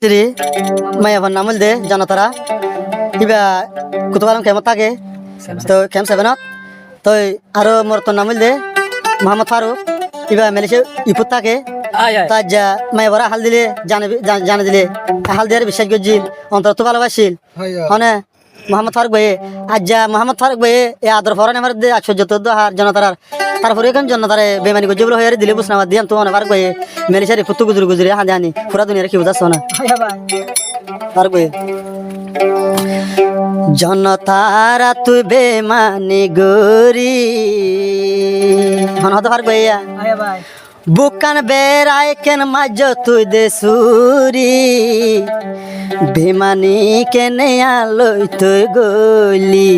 Jadi, maya van namul de janatara. Iba kutualam kemat tage. To kem sevenat. To aro morton namul de Muhammad Faruk. Iba Malaysia iput tage. Taja maya bara hal dile jana dile. Hal dile bishaj gojil. Ontar tu balabasil. Hone Muhammad Faruk baye. Aja Muhammad Faruk baye. Ya adar foran emar de acho joto do har janatara. তারপরে এখন জনতারে বেমানি গজবল হয়ে দিলে বুঝনা দিয়াম তো অনেক ভাই মেলিশারি ফুটু গুজুর গুজুরি হাঁদে হানি পুরা দুনিয়ার কি বুঝাছ না পারবে জনতারা তুই বেমানি গরি হন হতে পারবে বুকান বেড়ায় কেন মাঝ তুই দে সুরি বেমানি কেনে আলোই তুই গলি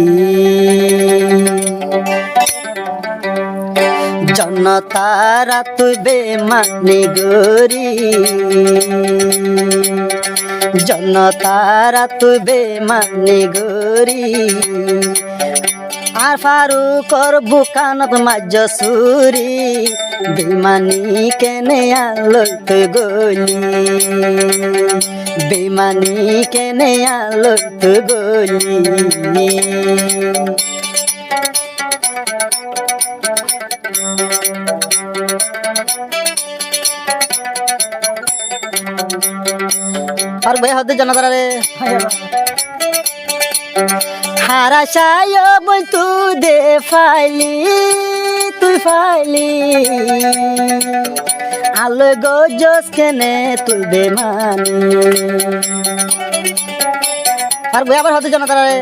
জনতারা তুই বেমানি গরি জনতারা তুই বেমানি গরি আর ফারুকর বুকানত মাঝ সুরি বেমানি কেনে আলো তুই গলি বেমানি কেনে আলো তুই গলি আর ভাই হতে জানাতারা রে হারাশায় বই তুই দে ফাইলি তুই ফাইলি আলো গজস কেনে তুই বেমানি আর ভাই আবার হতে জানাতারা রে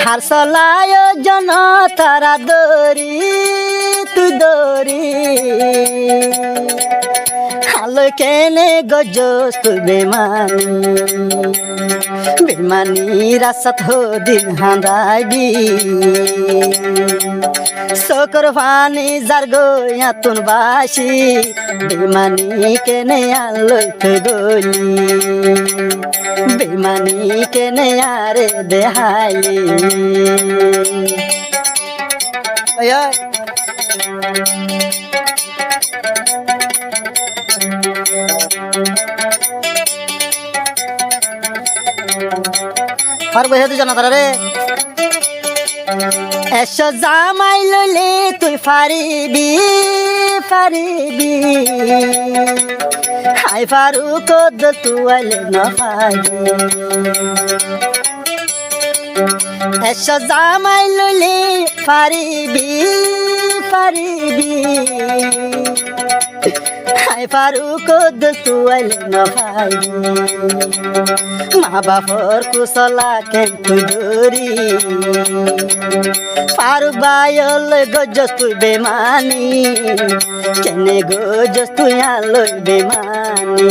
হার সলায় জনতারা দরি তুই দরি আলো কেনে গজস তুই বেমানি বেমানি রাসাত দিন হাঁদাইবি সকর ফানি যার গয়া তুন বাসি বেমানি কেনে আলো তুই গলি বেমানি কেনে আরে দেহাইলি পারবে হেতু জানাতারা রে এসো জামাই লইলে তুই ফারিবি ফারিবি হাই ফারুক তুই আইলে না পাইবি এসো জামাই লইলে ফারিবি ফারিবি হাই ফারুক তুই আইলে না পাইবি মা বাপর কুশলা কেন তুই ধরি ফারুক ভাইল গজস তুই বেমানি কেনে গজস তুই আলো বেমানি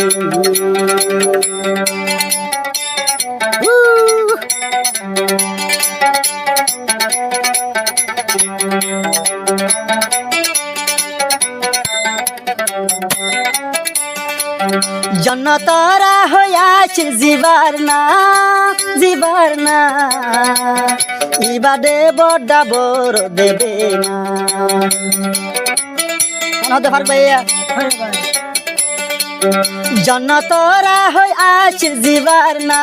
জনতারা হইয়াছে জিবার না ইবাদে বড়া বড় দেবে না জনতারা হইয়াছে জিবার না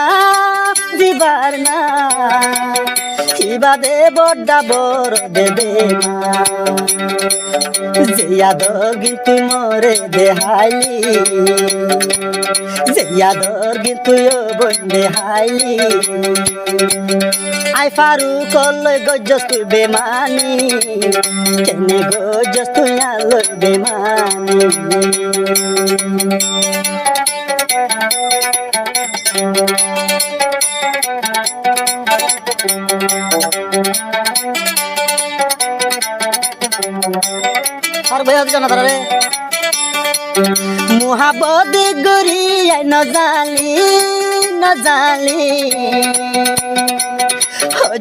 ইবাদে বড়া বড় দেবে না জিয়াদর কিন্তু মরে দেহাইলি জিয়াদর কিন্তু বন্ধে হাইলি আই ফারুক লই গজস তুই বেমানি কেনে গজস তুই আলো বেমানি আর ভাই হতে জানা তারা রে মুহাবত গরি ন জালি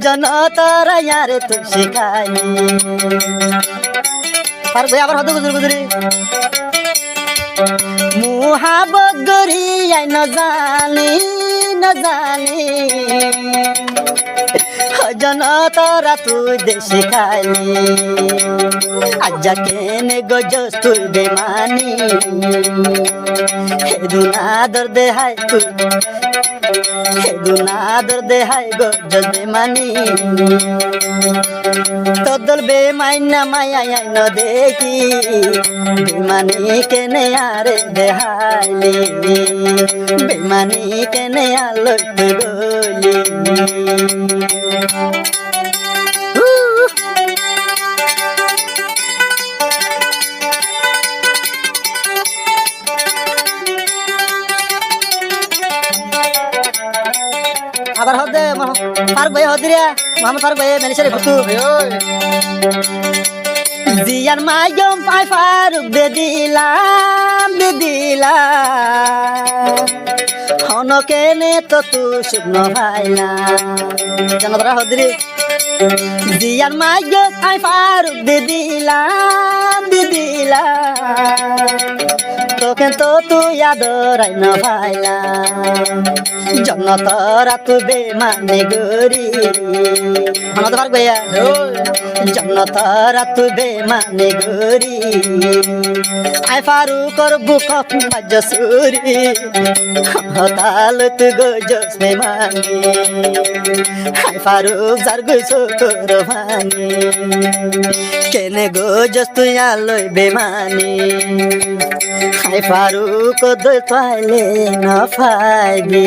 জনতারা ইয়ারে তুই শিখাইলি আর ভাই আবার হতে গুজরি গুজরি মুহাবত গরি ন জালি জন তোরা তুই দেশে খাইলি আজ্জা কেনে গজস তুই বেমানি হেদুনা দর দেহাই তুই হেদুনা দর দেহাই গজস বেমানি তোদল বেমাইনা মায়া ন দেখি বেমানি কেনে আরে দেহাইলি বেমানি কেনে আলো গলি আবার হদে ফারুক ভাই হদিরা মোহাম্মদ ফারুক ভাই ম্যানেজারে ফুটু জিয়ান মাইম পাই ফারুক দে দিলাম হন কেনে তো তু শুকনো ভাইলা জানা হদিরে জিয়ান মাইম পাই ফারুক দে দিলাম তোকে তো তুই আদরাই না ভাইলা জন্য তোরা তু বেমানে গরি হন তো পারবে জন্য তোরা তু বেমানে গরি আই ফারুকর বুক বাজসুরি হতাল তু গজস বেমানি আই ফারুক জার গসো তোর ভানি কেনে গজস তুই আলোই বেমানি আই ফারুক দই পাইলে না পাইবি